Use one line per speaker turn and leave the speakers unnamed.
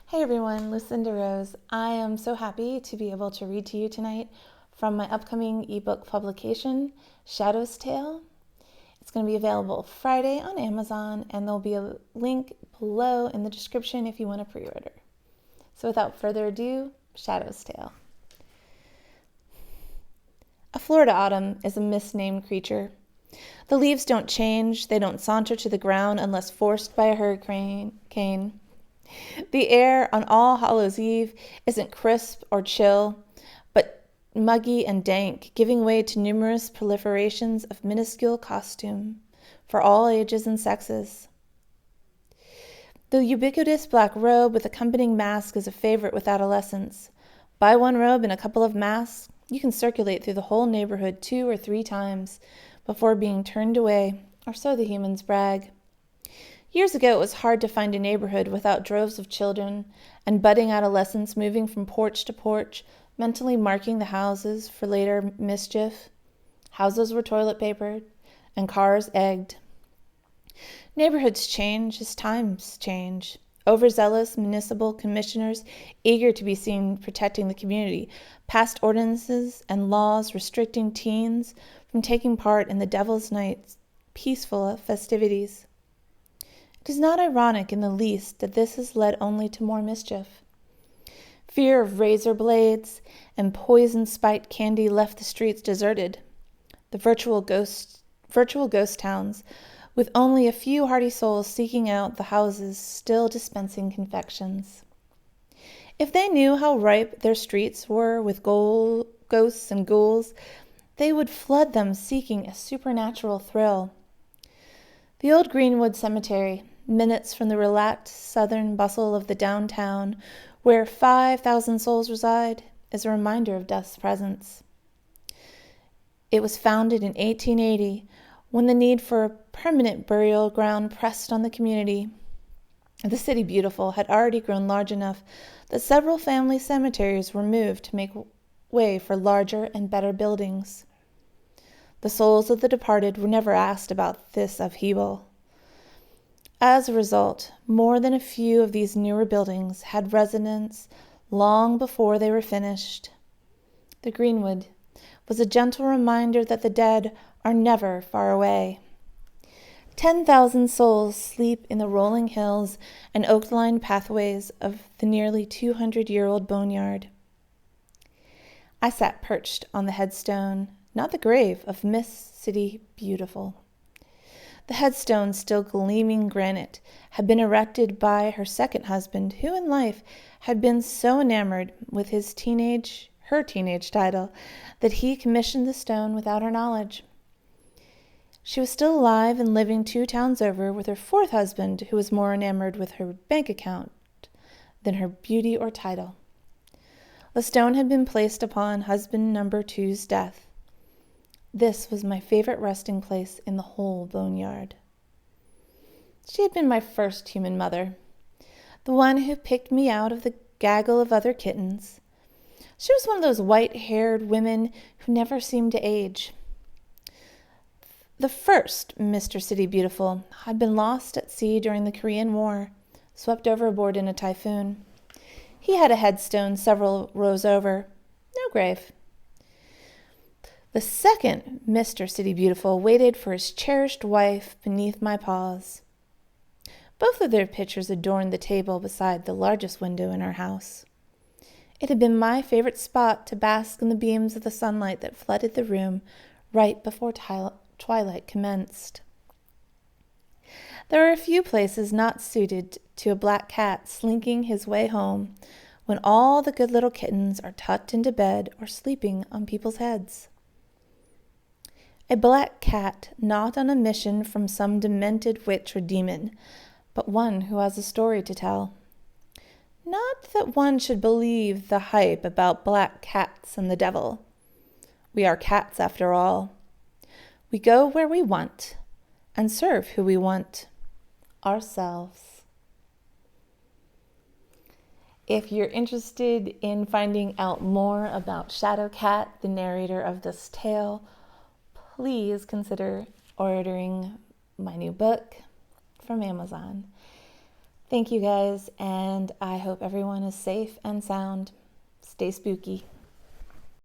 Hey everyone, Lucinda Rose. I am so happy to be able to read to you tonight from my upcoming ebook publication, Shadow's Tale. It's going to be available Friday on Amazon, and there'll be a link below in the description if you want to pre-order. So without further ado, Shadow's Tale. A Florida autumn is a misnamed creature. The leaves don't change, they don't saunter to the ground unless forced by a hurricane. The air on All Hallows Eve isn't crisp or chill, but muggy and dank, giving way to numerous proliferations of minuscule costume for all ages and sexes. The ubiquitous black robe with accompanying mask is a favorite with adolescents. Buy one robe and a couple of masks, you can circulate through the whole neighborhood 2 or 3 times before being turned away, or so the humans brag. Years ago, it was hard to find a neighborhood without droves of children and budding adolescents moving from porch to porch, mentally marking the houses for later mischief. Houses were toilet papered and cars egged. Neighborhoods change as times change. Overzealous municipal commissioners, eager to be seen protecting the community, passed ordinances and laws restricting teens from taking part in the Devil's Night's peaceful festivities. It is not ironic in the least that this has led only to more mischief. Fear of razor blades and poison spiked candy left the streets deserted. The virtual ghost towns, with only a few hardy souls seeking out the houses still dispensing confections. If they knew how ripe their streets were with ghosts and ghouls, they would flood them seeking a supernatural thrill. The old Greenwood Cemetery, minutes from the relaxed southern bustle of the downtown, where 5,000 souls reside, is a reminder of death's presence. It was founded in 1880, when the need for a permanent burial ground pressed on the community. The city beautiful had already grown large enough that several family cemeteries were moved to make way for larger and better buildings. The souls of the departed were never asked about this upheaval. As a result, more than a few of these newer buildings had residents long before they were finished. The Greenwood was a gentle reminder that the dead are never far away. 10,000 souls sleep in the rolling hills and oak-lined pathways of the nearly 200-year-old boneyard. I sat perched on the headstone, not the grave, of Miss City Beautiful. The headstone, still gleaming granite, had been erected by her second husband, who in life had been so enamored with her teenage title that he commissioned the stone without her knowledge. She was still alive and living 2 towns over with her fourth husband, who was more enamored with her bank account than her beauty or title. The stone had been placed upon husband number 2's death. This was my favorite resting place in the whole boneyard. She had been my first human mother, the one who picked me out of the gaggle of other kittens. She was one of those white-haired women who never seemed to age. The first Mr. City Beautiful had been lost at sea during the Korean War, swept overboard in a typhoon. He had a headstone several rows over, no grave. The second Mr. City Beautiful waited for his cherished wife beneath my paws. Both of their pictures adorned the table beside the largest window in our house. It had been my favorite spot to bask in the beams of the sunlight that flooded the room right before twilight commenced. There are a few places not suited to a black cat slinking his way home when all the good little kittens are tucked into bed or sleeping on people's heads. A black cat not on a mission from some demented witch or demon, but one who has a story to tell. Not that one should believe the hype about black cats and the devil. We are cats after all. We go where we want and serve who we want, ourselves. If you're interested in finding out more about Shadow Cat, the narrator of this tale, please consider ordering my new book from Amazon. Thank you guys, and I hope everyone is safe and sound. Stay spooky.